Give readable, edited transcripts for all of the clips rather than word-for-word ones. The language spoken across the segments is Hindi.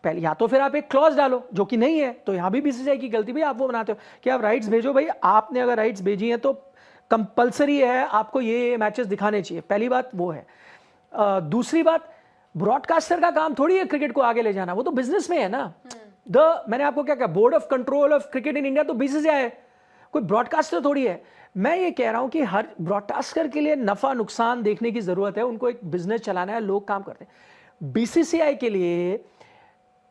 पहले या तो फिर आप एक क्लॉज डालो जो कि नहीं है, तो यहाँ भी बीसीसीआई की गलती भाई आप वो बनाते हो कि आप राइट्स भेजो। भाई आपने अगर राइट्स भेजी हैं तो कंपलसरी है आपको ये मैचेस दिखाने चाहिए, पहली बात वो है। दूसरी बात, ब्रॉडकास्टर का काम थोड़ी है क्रिकेट को आगे ले जाना, वो तो बिजनेस में है ना। मैंने आपको क्या कहा, board of control of cricket in India तो बीसीसीआई है, कोई ब्रॉडकास्टर थोड़ी है। मैं ये कह रहा हूं कि हर ब्रॉडकास्टर के लिए नफा नुकसान देखने की जरूरत है, उनको एक बिजनेस चलाना है, लोग काम करते हैं। बीसीसीआई के लिए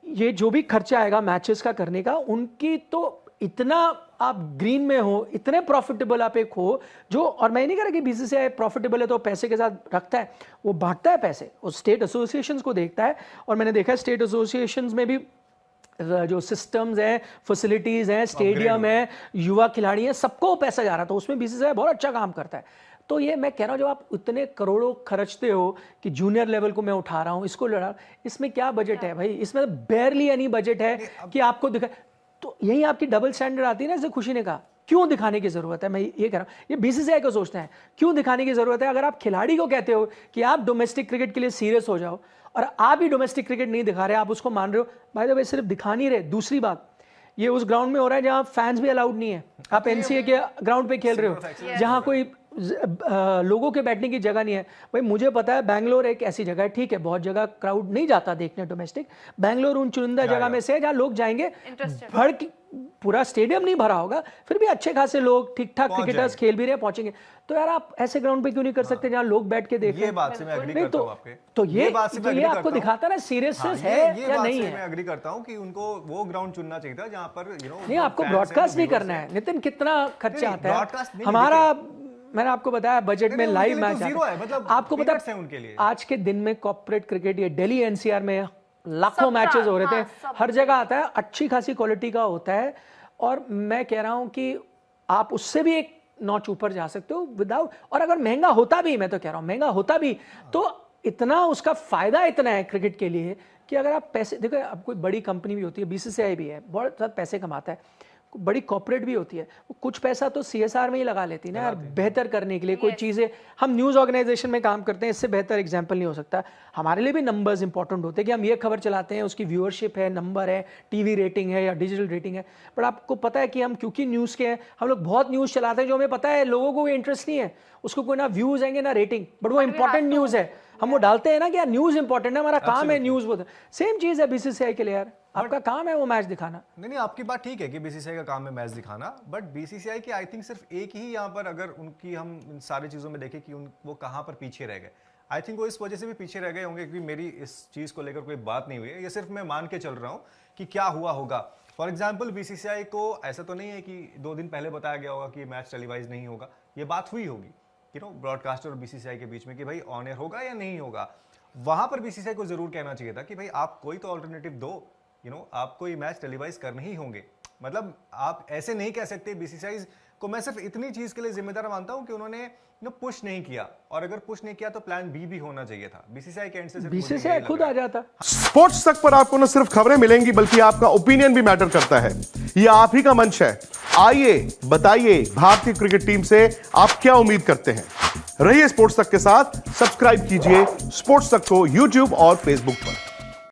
ये जो भी खर्चा आएगा मैचेस का करने का, उनकी तो इतना आप ग्रीन में हो, इतने प्रॉफिटेबल आप एक हो जो, और मैं नहीं कह रहा कि बीसीसीआई प्रॉफिटेबल है तो पैसे के साथ रखता है, वो बांटता है पैसे, वो स्टेट एसोसिएशंस को देखता है। और मैंने देखा है स्टेट एसोसिएशंस में भी जो सिस्टम्स हैं, फैसिलिटीज हैं, स्टेडियम है, युवा खिलाड़ी हैं, सबको पैसा जा रहा था, उसमें बीसीसीआई बहुत अच्छा काम करता है। तो ये मैं कह रहा हूँ जब आप इतने करोड़ों खर्चते हो कि जूनियर लेवल को मैं उठा रहा हूँ, इसको लड़ा, इसमें क्या बजट है भाई, इसमें बेयरली एनी बजट है कि आपको दिखा। तो यही आपकी डबल स्टैंडर्ड आती है ना, जैसे खुशी ने कहा, क्यों दिखाने की जरूरत है। मैं ये कह रहा हूँ, ये बीसीसीआई को सोचते हैं क्यों दिखाने की जरूरत है। अगर आप खिलाड़ी को कहते हो कि आप डोमेस्टिक क्रिकेट के लिए सीरियस हो जाओ और आप ही डोमेस्टिक क्रिकेट नहीं दिखा रहे, आप उसको मान रहे हो, बाय द वे सिर्फ दिखा नहीं रहे। दूसरी बात, ये उस ग्राउंड में हो रहा है जहां फैंस भी अलाउड नहीं है, आप एनसीए के ग्राउंड पे खेल रहे हो जहां कोई लोगों के बैठने की जगह नहीं है। भाई मुझे पता है बेंगलोर एक ऐसी जगह है, ठीक है, बहुत जगह क्राउड नहीं जाता देखने डोमेस्टिक, बेंगलोर उन चुनिंदा जगह में से जहां लोग जाएंगे, भर पूरा स्टेडियम नहीं भरा होगा, फिर भी अच्छे खासे लोग ठीक ठाक क्रिकेटर्स खेल भी रहे पहुंचेंगे। तो यार आप ऐसे ग्राउंड पे क्यों नहीं कर सकते जहां लोग बैठ के देखें। ये बात से मैं एग्री करता हूं आपके, तो ये आपको दिखाता ना सीरियसनेस है या नहीं है। मैं एग्री करता हूं कि उनको वो ग्राउंड चुनना चाहिए था जहां पर नहीं, आपको ब्रॉडकास्ट नहीं करना है। नितिन, कितना खर्चा आता है हमारा, मैंने आपको बताया बजट में लाइव मैच है, मतलब आपको पता है उनके लिए आज के दिन में कॉर्पोरेट क्रिकेट, ये दिल्ली एनसीआर में लाखों मैचेस हो रहे थे, हर जगह आता है, अच्छी खासी क्वालिटी का होता है। और मैं कह रहा हूं कि आप उससे भी एक नॉच ऊपर जा सकते हो विदाउट, और अगर महंगा होता भी, मैं तो कह रहा हूं महंगा होता भी, तो इतना उसका फायदा इतना है क्रिकेट के लिए कि अगर आप पैसे देखो, अब कोई बड़ी कंपनी भी होती है, बीसीसीआई भी है, बहुत सारा पैसे कमाता है, बड़ी कॉर्पोरेट भी होती है, वो कुछ पैसा तो सीएसआर में ही लगा लेती है ना यार, बेहतर करने के लिए कोई चीज़ें। हम न्यूज़ ऑर्गेनाइजेशन में काम करते हैं, इससे बेहतर एग्जांपल नहीं हो सकता। हमारे लिए भी नंबर्स इंपॉर्टेंट होते हैं कि हम ये खबर चलाते हैं, उसकी व्यूअरशिप है, नंबर है, टीवी रेटिंग है या डिजिटल रेटिंग है। बट आपको पता है कि हम क्योंकि न्यूज़ के हैं, हम लोग बहुत न्यूज़ चलाते हैं जो हमें पता है लोगों को इंटरेस्ट नहीं है, उसको कोई ना व्यूज़ आएंगे ना रेटिंग, बट वो इंपॉर्टेंट न्यूज़ है, हम वो डालते हैं ना कि यार न्यूज़ इंपॉर्टेंट है, हमारा काम है न्यूज़। वो सेम चीज़ है बीसीसीआई के लिए यार, आपका काम है वो मैच दिखाना। नहीं, आपकी बात ठीक है कि बीसीसीआई का काम है मैच दिखाना, बट बीसीसीआई की आई थिंक सिर्फ एक ही यहाँ पर, अगर उनकी हम इन सारी चीज़ों में देखें कि वो कहाँ पर पीछे रह गए, आई थिंक वो इस वजह से भी पीछे रह गए होंगे क्योंकि मेरी इस चीज़ को लेकर कोई बात नहीं हुई है, ये सिर्फ मैं मान के चल रहा हूँ कि क्या हुआ होगा। फॉर एग्जाम्पल बीसीसीआई को ऐसा तो नहीं है कि 2 दिन पहले बताया गया होगा कि मैच टेलीवाइज नहीं होगा, ये बात हुई होगी ब्रॉडकास्टर और बीसीसीआई के बीच में कि भाई ऑन एयर होगा या नहीं होगा। वहां पर बीसीसीआई को जरूर कहना चाहिए था कि भाई आप कोई तो ऑल्टरनेटिव दो, आपको ये मैच टेलीवाइज करने ही होंगे। मतलब आप ऐसे नहीं कह सकते। बीसीसीआई को मैं सिर्फ इतनी चीज के लिए जिम्मेदार मानता हूं कि उन्होंने पुश नहीं किया, और अगर पुश नहीं किया तो प्लान बी भी होना चाहिए था। बीसीसीआई के एंड से बीसीसीआई खुद आ जाता। स्पोर्ट्स तक पर आपको न सिर्फ खबरें मिलेंगी बल्कि आपका ओपिनियन भी मैटर करता है। ये आप ही का मंच है, आइए बताइए भारतीय क्रिकेट टीम से आप क्या उम्मीद करते हैं। रहिए स्पोर्ट्स तक के साथ, सब्सक्राइब कीजिए स्पोर्ट्स तक को यूट्यूब और फेसबुक पर।